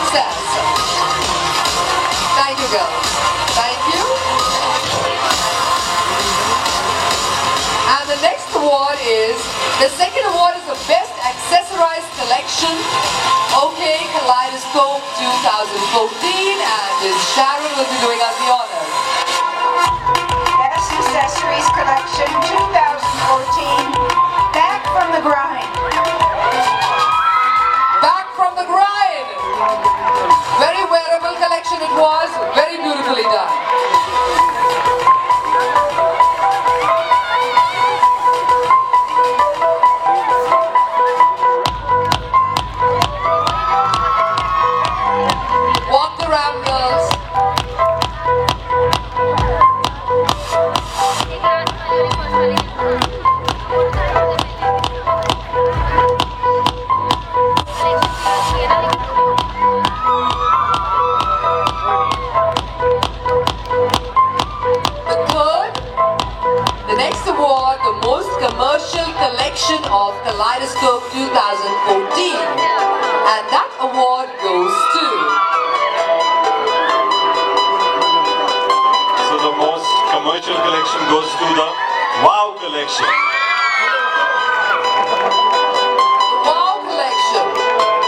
success. Thank you, girls. Thank you. And the next award is, the second award is the Best Accessorized Collection, OK Kaleidoscope 2014, and Ms. Sharon will be doing us the honors. Best Accessories Collection 2014, Back from the Grind. Back from the grind. Very wearable collection it was, very beautifully done. Walk the ramp, girls. The next award, the most commercial collection of Kaleidoscope 2014, and that award goes to... So the most commercial collection goes to the Wow collection. Wow collection,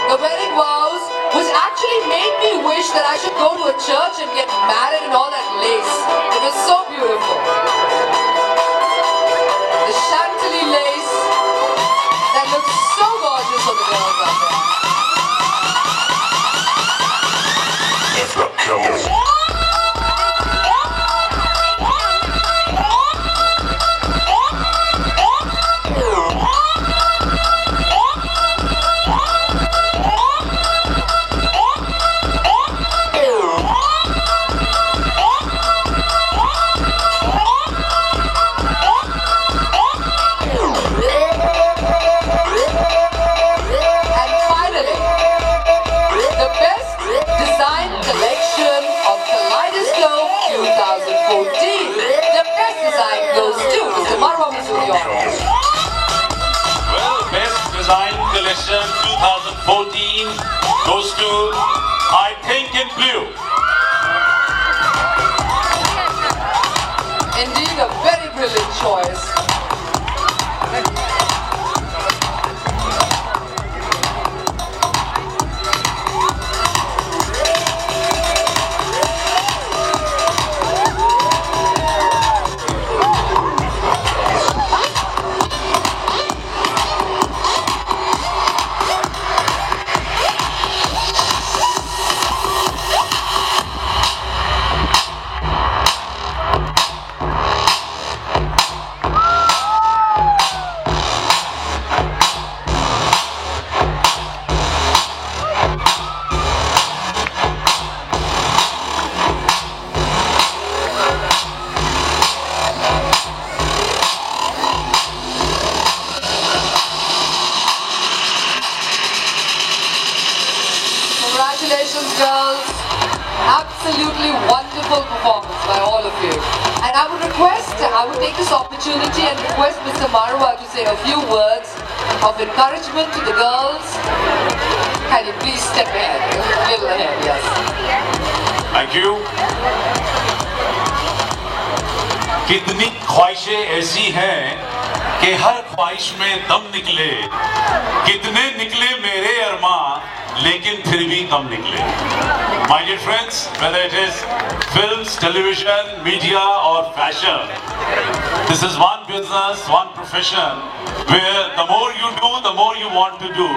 the wedding vows, which actually made me wish that I should go to a church and get married in all that lace. It was so beautiful. The chantilly lace that looks so gorgeous on the girls out there. Let's go. Well, Best Design Collection 2014 goes to I Think in Blue. Indeed, a very brilliant choice. Congratulations, girls. Absolutely wonderful performance by all of you. And I would take this opportunity and request Mr. Marwa to say a few words of encouragement to the girls. Can you please step ahead? A little ahead, yes. Thank you. कितनी ख्वाहिशें ऐसी हैं कि हर ख्वाहिश में दम निकले, कितने निकले मेरे अरमां लेकिन फिर भी कम निकले. My dear friends, whether it is films, television, media or fashion, this is one business, one profession where the more you do, the more you want to do,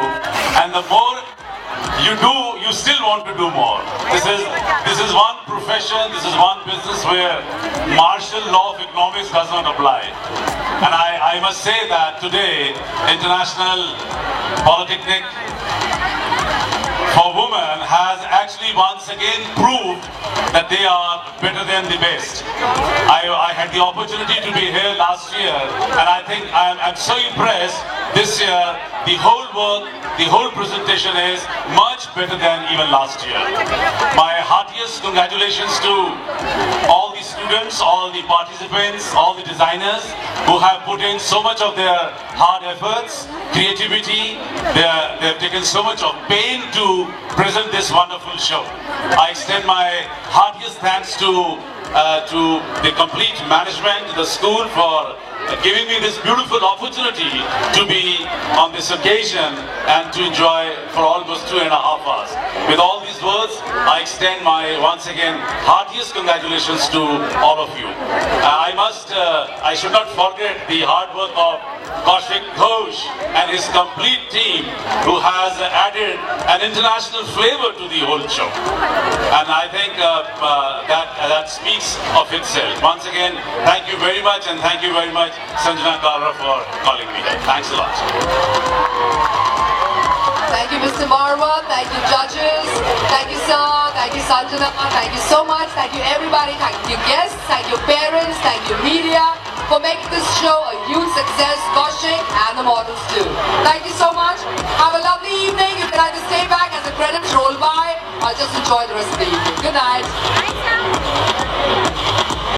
and the more you do, you still want to do more. This is one profession, this is one business where martial law of economics does not apply. And I must say that today, International Polytechnic for Women has actually once again proved that they are better than the best. I had the opportunity to be here last year, and I think I'm so impressed. This year, the whole work, the whole presentation is much better than even last year. My heartiest congratulations to all the the students, all the participants, all the designers who have put in so much of their hard efforts, creativity. They have taken so much of pain to present this wonderful show. I extend my heartiest thanks to the complete management, the school, for giving me this beautiful opportunity to be on this occasion and to enjoy for almost 2.5 hours. With all these words, I extend my, once again, heartiest congratulations to all of you. I should not forget the hard work of Kaushik Ghosh and his complete team, who has added an international flavor to the whole show. And I think that speaks of itself. Once again, thank you very much, and thank you very much, Sanjana Kalra, for calling me here. Thanks a lot. Thank you, Mr. Marwa. Thank you, judges. Thank you, sir. Thank you, Sanjana. Thank you so much. Thank you, everybody. Thank you, guests. Thank you, parents. Thank you, media, for making this show a huge success. Kaushik and the models too. Thank you so much. Have a lovely evening. You can either stay back as the credits roll by or just enjoy the rest of the evening. Good night.